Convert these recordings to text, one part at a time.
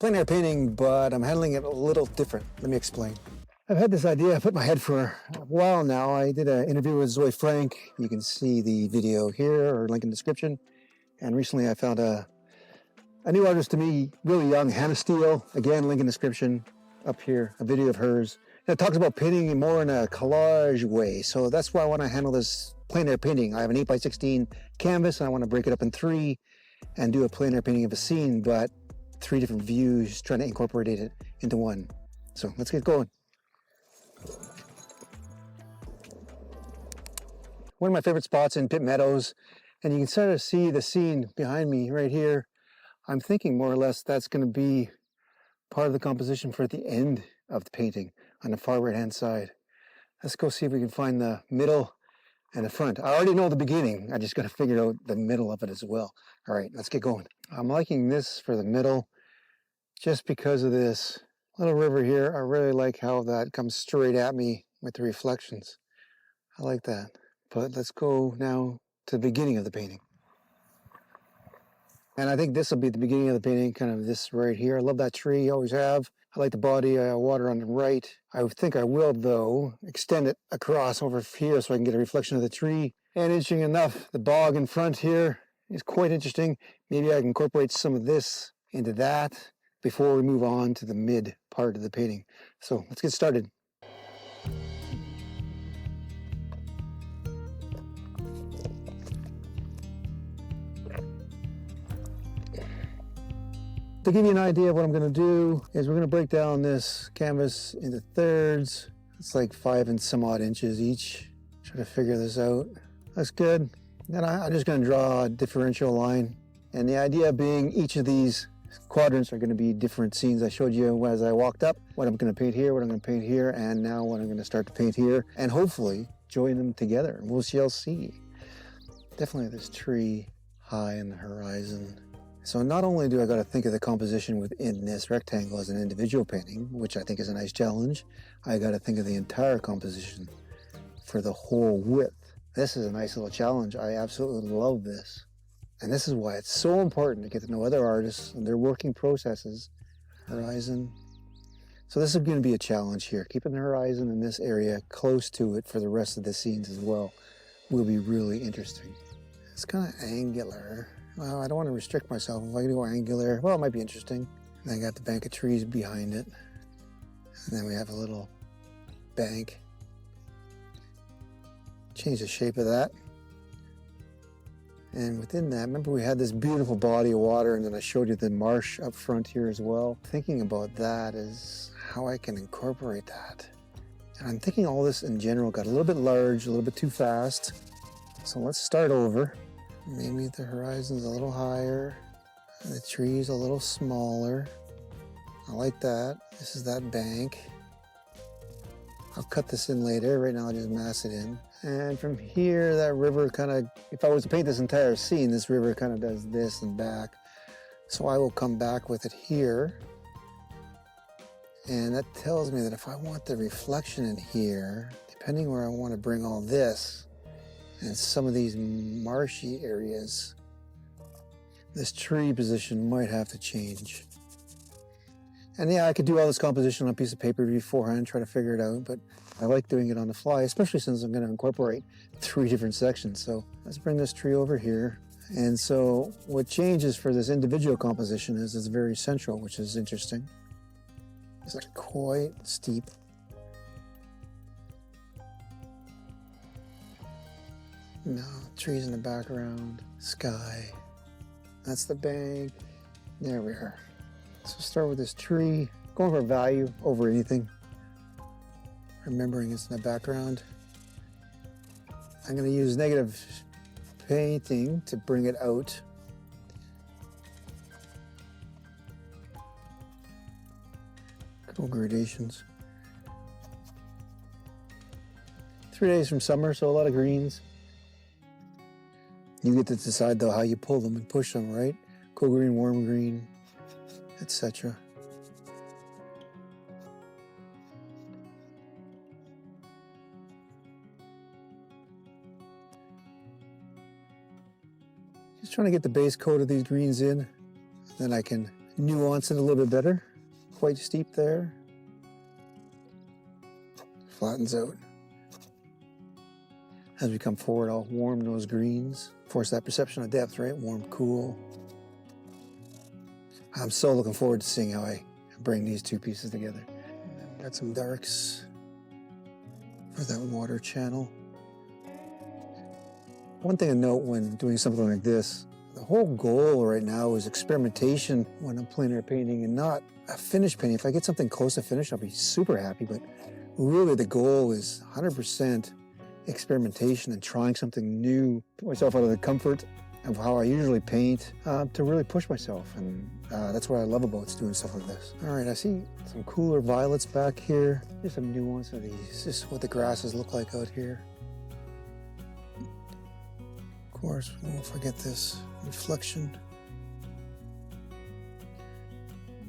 plein air painting, but I'm handling it a little different. Let me explain. I've had this idea, I put in my head for a while now. I did an interview with Zoey Frank. You can see the video here or link in the description. And recently I found a new artist to me, really young, Steele. Again, link in the description up here, a video of hers. And it talks about painting more in a collage way. So that's why I want to handle this plein air painting. I have an 8x16 canvas and I want to break it up in 3 and do a plein air painting of a scene, but 3 different views, trying to incorporate it into one. So let's get going. One of my favorite spots in Pitt Meadows, and you can sort of see the scene behind me right here. I'm thinking more or less that's going to be part of the composition for the end of the painting on the far right hand side. Let's go see if we can find the middle and the front. I already know the beginning, I just got to figure out the middle of it as well. All right, let's get going. I'm liking this for the middle just because of this little river here. I really like how that comes straight at me with the reflections. I like that. But let's go now to the beginning of the painting. And I think this will be the beginning of the painting, kind of this right here. I love that tree, always have. I like the body water on the right. I think I will, though, extend it across over here so I can get a reflection of the tree. And interesting enough, the bog in front here is quite interesting. Maybe I can incorporate some of this into that before we move on to the mid part of the painting. So let's get started. To give you an idea of what I'm going to do is we're going to break down this canvas into thirds. It's like 5 and some odd inches each. Try to figure this out. That's good. Then I'm just going to draw a differential line. And the idea being each of these quadrants are going to be different scenes. I showed you as I walked up what I'm going to paint here, what I'm going to paint here, and now what I'm going to start to paint here, and hopefully join them together. We'll see. Definitely this tree high in the horizon. So not only do I got to think of the composition within this rectangle as an individual painting, which I think is a nice challenge, I got to think of the entire composition for the whole width. This is a nice little challenge. I absolutely love this. And this is why it's so important to get to know other artists and their working processes. Horizon. So this is going to be a challenge here. Keeping the horizon in this area close to it for the rest of the scenes as well will be really interesting. It's kind of angular. Well, I don't want to restrict myself. If I can go angular, well, it might be interesting. And I got the bank of trees behind it. And then we have a little bank. Change the shape of that. And within that, remember we had this beautiful body of water, and then I showed you the marsh up front here as well. Thinking about that is how I can incorporate that. And I'm thinking all this in general got a little bit large, a little bit too fast. So let's start over. Maybe the horizon's a little higher, and the tree's a little smaller. I like that. This is that bank. I'll cut this in later. Right now I'll just mass it in. And from here, that river kind of, if I was to paint this entire scene, this river kind of does this and back. So I will come back with it here. And that tells me that if I want the reflection in here, depending where I want to bring all this, and some of these marshy areas, this tree position might have to change. And yeah, I could do all this composition on a piece of paper beforehand, try to figure it out, but I like doing it on the fly, especially since I'm going to incorporate 3 different sections. So let's bring this tree over here. And so what changes for this individual composition is it's very central, which is interesting. It's like quite steep. No, trees in the background, sky. That's the bank. There we are. So start with this tree, going for value over anything. Remembering it's in the background. I'm going to use negative painting to bring it out. Cool gradations. 3 days from summer, so a lot of greens. You get to decide though how you pull them and push them, right? Cool green, warm green, etc. Just trying to get the base coat of these greens in. Then I can nuance it a little bit better. Quite steep there. Flattens out. As we come forward, I'll warm those greens. Force that perception of depth, right? Warm, cool. I'm so looking forward to seeing how I bring these two pieces together. Got some darks for that water channel. One thing to note when doing something like this, the whole goal right now is experimentation when I'm plein air painting and not a finished painting. If I get something close to finish, I'll be super happy, but really the goal is 100% experimentation and trying something new, put myself out of the comfort of how I usually paint to really push myself. And that's what I love about doing stuff like this. All right, I see some cooler violets back here. There's some nuance of these. This is what the grasses look like out here. Of course, we won't forget this reflection.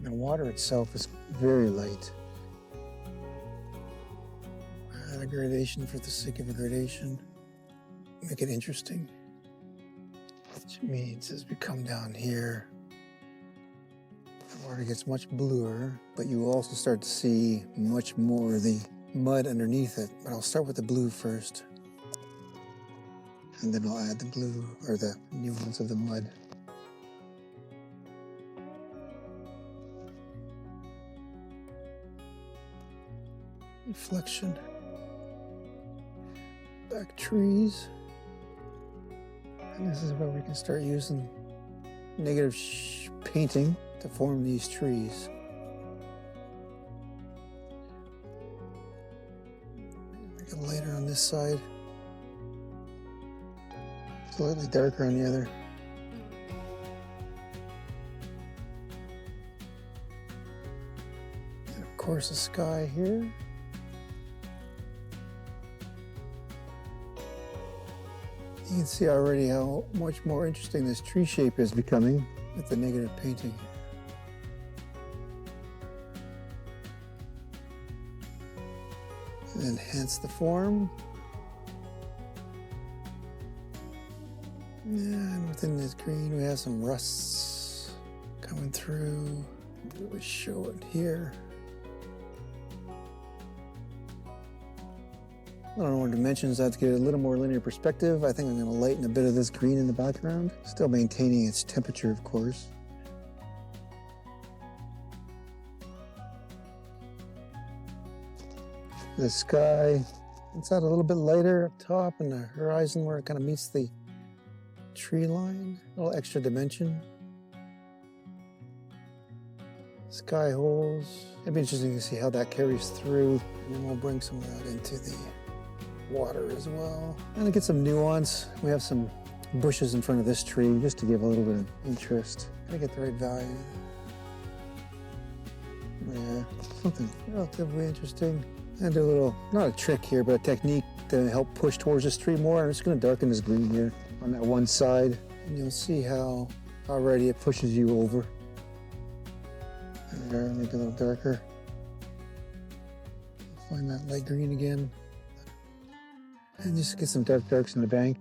The water itself is very light. Add a gradation for the sake of a gradation. Make it interesting. Which means as we come down here, the water gets much bluer, but you also start to see much more of the mud underneath it. But I'll start with the blue first. And then I'll add the blue, or the nuance of the mud. Reflection. Back trees. And this is where we can start using negative painting to form these trees. Make it lighter on this side. Slightly darker on the other. And of course the sky here. You can see already how much more interesting this tree shape is becoming with the negative painting. And enhance the form. And within this green we have some rusts coming through. Really show it here. A little more dimensions, I have to get a little more linear perspective. I think I'm going to lighten a bit of this green in the background, still maintaining its temperature, of course. The sky, it's out a little bit lighter up top in the horizon where it kind of meets the tree line. A little extra dimension. Sky holes. It'd be interesting to see how that carries through. And then we'll bring some of that into the water as well. And to get some nuance, we have some bushes in front of this tree just to give a little bit of interest. Gotta get the right value. Yeah, something relatively interesting. And do a little, not a trick here, but a technique to help push towards this tree more. I'm just gonna darken this green here on that one side. And you'll see how already it pushes you over. And there, make it a little darker. Find that light green again. And just get some darks in the bank.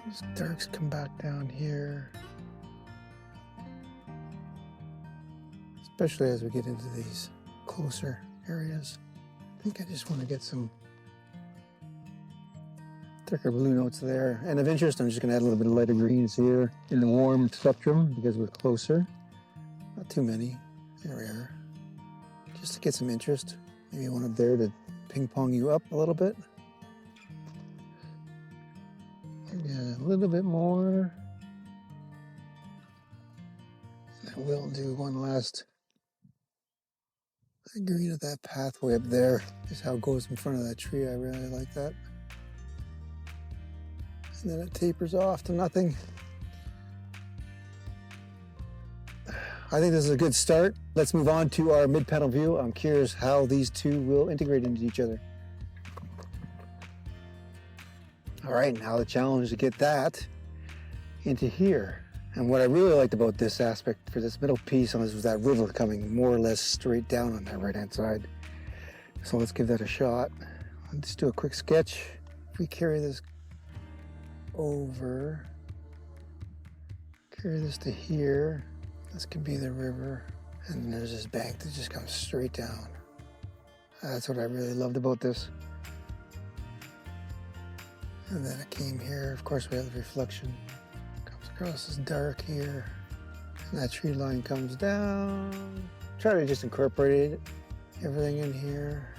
These darks come back down here. Especially as we get into these closer areas. I think I just want to get some darker blue notes there. And of interest, I'm just going to add a little bit of lighter greens here in the warm spectrum because we're closer. Not too many. There we are. Just to get some interest. Maybe one up there to ping pong you up a little bit. Yeah, a little bit more. I will do one last green of that pathway up there. Just how it goes in front of that tree. I really like that. And then it tapers off to nothing. I think this is a good start. Let's move on to our mid-panel view. I'm curious how these two will integrate into each other. All right, now the challenge is to get that into here. And what I really liked about this aspect for this middle piece was that river coming more or less straight down on that right-hand side. So let's give that a shot. Let's do a quick sketch. If we carry this over, carry this to here. This could be the river. And there's this bank that just comes straight down. That's what I really loved about this. And then it came here. Of course, we have the reflection. Comes across this dark here. And that tree line comes down. Try to just incorporate everything in here.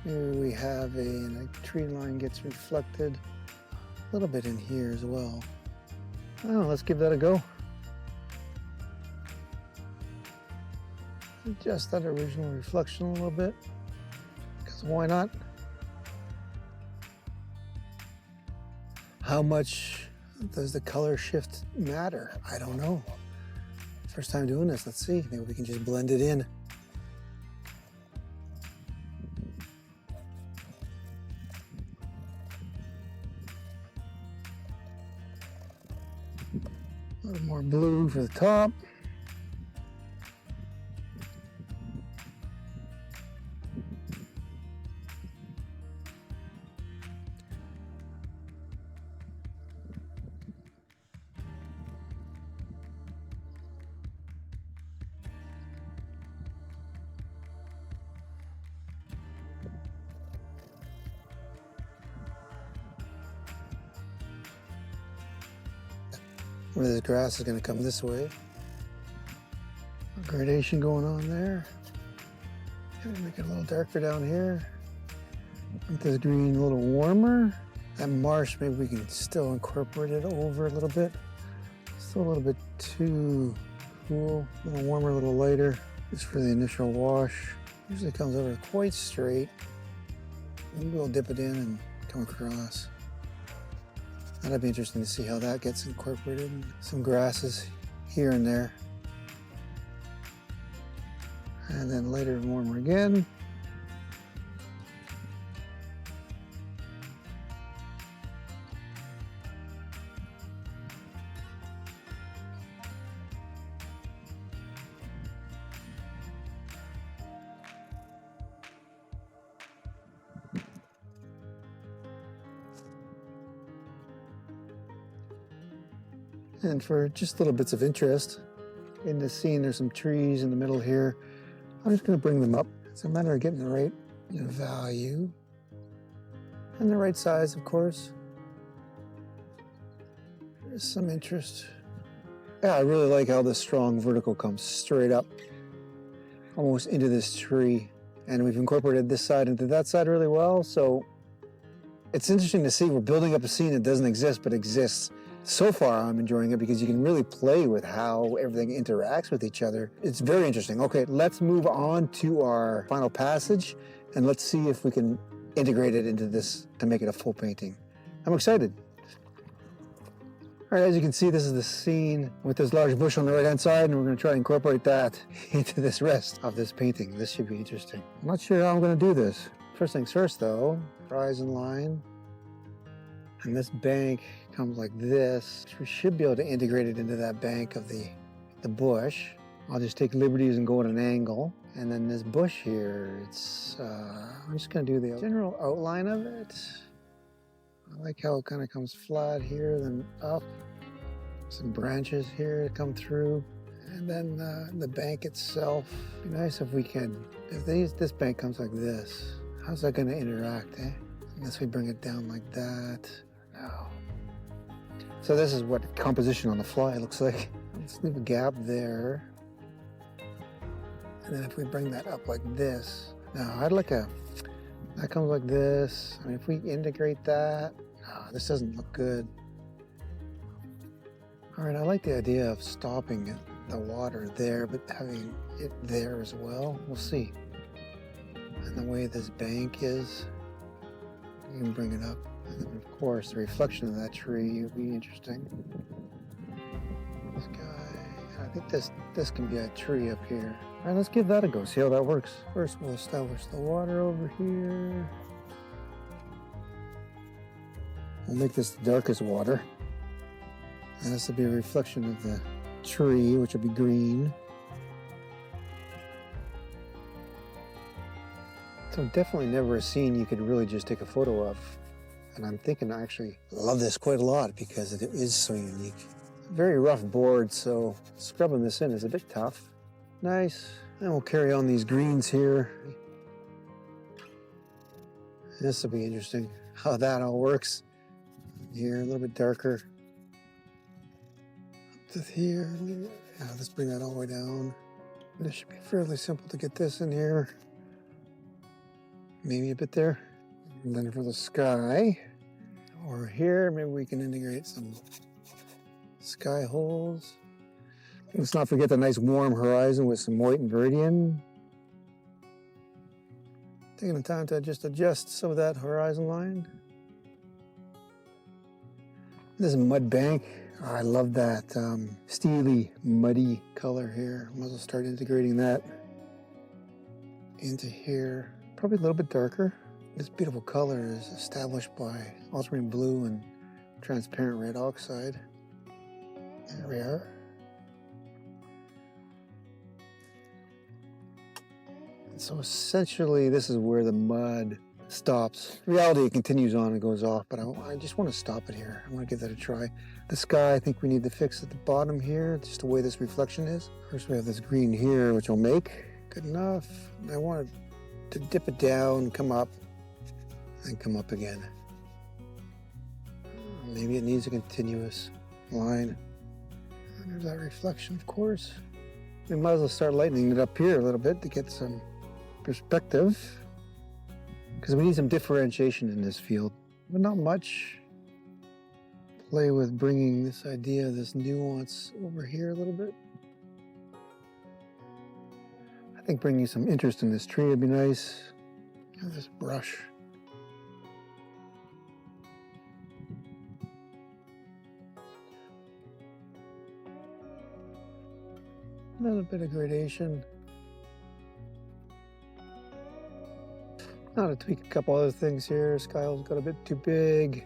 Maybe we have and a tree line gets reflected a little bit in here as well. I don't know, let's give that a go. Adjust that original reflection a little bit, because why not? How much does the color shift matter? I don't know. First time doing this, let's see. Maybe we can just blend it in. A little more blue for the top. Where this grass is going to come this way. A gradation going on there. Make it a little darker down here. Make this green a little warmer. That marsh, maybe we can still incorporate it over a little bit. Still a little bit too cool. A little warmer, a little lighter. Just for the initial wash. Usually comes over quite straight. Maybe we'll dip it in and come across. That'd be interesting to see how that gets incorporated. Some grasses here and there. And then later warmer again. And for just little bits of interest in this scene, there's some trees in the middle here. I'm just going to bring them up. It's a matter of getting the right value and the right size, of course. There's some interest. Yeah, I really like how the strong vertical comes straight up, almost into this tree. And we've incorporated this side into that side really well. So it's interesting to see we're building up a scene that doesn't exist, but exists. So far, I'm enjoying it because you can really play with how everything interacts with each other. It's very interesting. Okay, let's move on to our final passage and let's see if we can integrate it into this to make it a full painting. I'm excited. All right, as you can see, this is the scene with this large bush on the right-hand side, and we're going to try to incorporate that into this rest of this painting. This should be interesting. I'm not sure how I'm going to do this. First things first, though, horizon line. And this bank comes like this. We should be able to integrate it into that bank of the bush. I'll just take liberties and go at an angle. And then this bush here, I'm just gonna do the general outline of it. I like how it kind of comes flat here, then up. Some branches here come through. And then the bank itself. It'd be nice if we can, this bank comes like this, how's that gonna interact, eh? Unless we bring it down like that. No. So this is what composition on the fly looks like. Let's leave a gap there. And then if we bring that up like this. Now I'd like that comes like this. I mean, if we integrate that, no, this doesn't look good. All right, I like the idea of stopping the water there, but having it there as well. We'll see. And the way this bank is, you can bring it up. And then of course, the reflection of that tree would be interesting. This guy, I think this can be a tree up here. All right, let's give that a go, see how that works. First, we'll establish the water over here. We'll make this the darkest water. And this will be a reflection of the tree, which will be green. So definitely never a scene you could really just take a photo of And I'm thinking I actually love this quite a lot because it is so unique. Very rough board, so scrubbing this in is a bit tough. Nice. And we'll carry on these greens here. This will be interesting, how that all works. Here, a little bit darker. Up to here. Yeah, let's bring that all the way down. This should be fairly simple to get this in here. Maybe a bit there. And then for the sky, over here, maybe we can integrate some sky holes. Let's not forget the nice warm horizon with some white and viridian. Taking the time to just adjust some of that horizon line. This is mud bank. Oh, I love that steely, muddy color here. Might as well start integrating that into here. Probably a little bit darker. This beautiful color is established by ultramarine blue and transparent red oxide. There we are. And so essentially, this is where the mud stops. In reality, it continues on and goes off, but I just want to stop it here. I want to give that a try. The sky, I think we need to fix at the bottom here, just the way this reflection is. First, we have this green here, which will make. Good enough. I want to dip it down, come up, and come up again. Maybe it needs a continuous line. And there's that reflection, of course. We might as well start lightening it up here a little bit to get some perspective, because we need some differentiation in this field, but not much. Play with bringing this idea, this nuance over here a little bit. I think bringing some interest in this tree would be nice. This brush. A little bit of gradation. Now to tweak a couple other things here. Skyle's got a bit too big.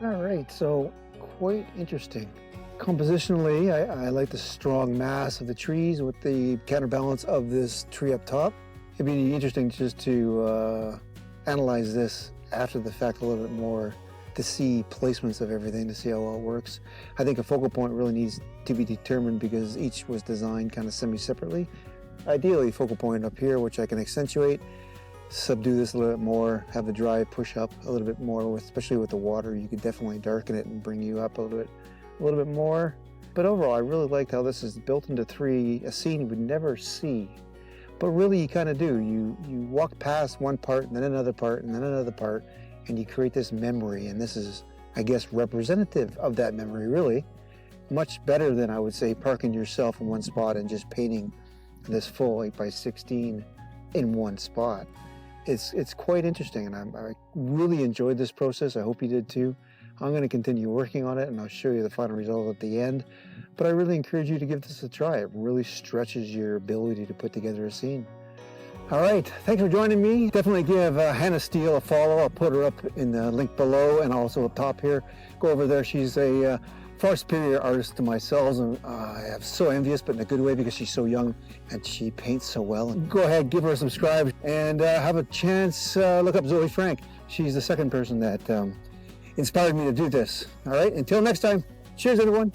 All right, so quite interesting. Compositionally, I like the strong mass of the trees with the counterbalance of this tree up top. It'd be interesting just to analyze this after the fact a little bit more, to see placements of everything, to see how well it works. I think a focal point really needs to be determined because each was designed kind of semi-separately. Ideally, focal point up here, which I can accentuate, subdue this a little bit more, have the drive push up a little bit more, especially with the water. You could definitely darken it and bring you up a little bit more. But overall, I really liked how this is built into three, a scene you would never see. But really, you kind of do. You walk past one part, and then another part, and then another part, and you create this memory. And this is, I guess, representative of that memory, really. Much better than, I would say, parking yourself in one spot and just painting this full 8x16 in one spot. It's quite interesting, and I really enjoyed this process. I hope you did too. I'm going to continue working on it, and I'll show you the final result at the end. But I really encourage you to give this a try. It really stretches your ability to put together a scene. All right, thanks for joining me. Definitely give Hannah Steele a follow. I'll put her up in the link below and also up top here. Go over there. She's a far superior artist to myself, and I am so envious, but in a good way, because she's so young and she paints so well. And go ahead, give her a subscribe, and have a chance, look up Zoey Frank. She's the second person that inspired me to do this. All right, until next time, cheers everyone.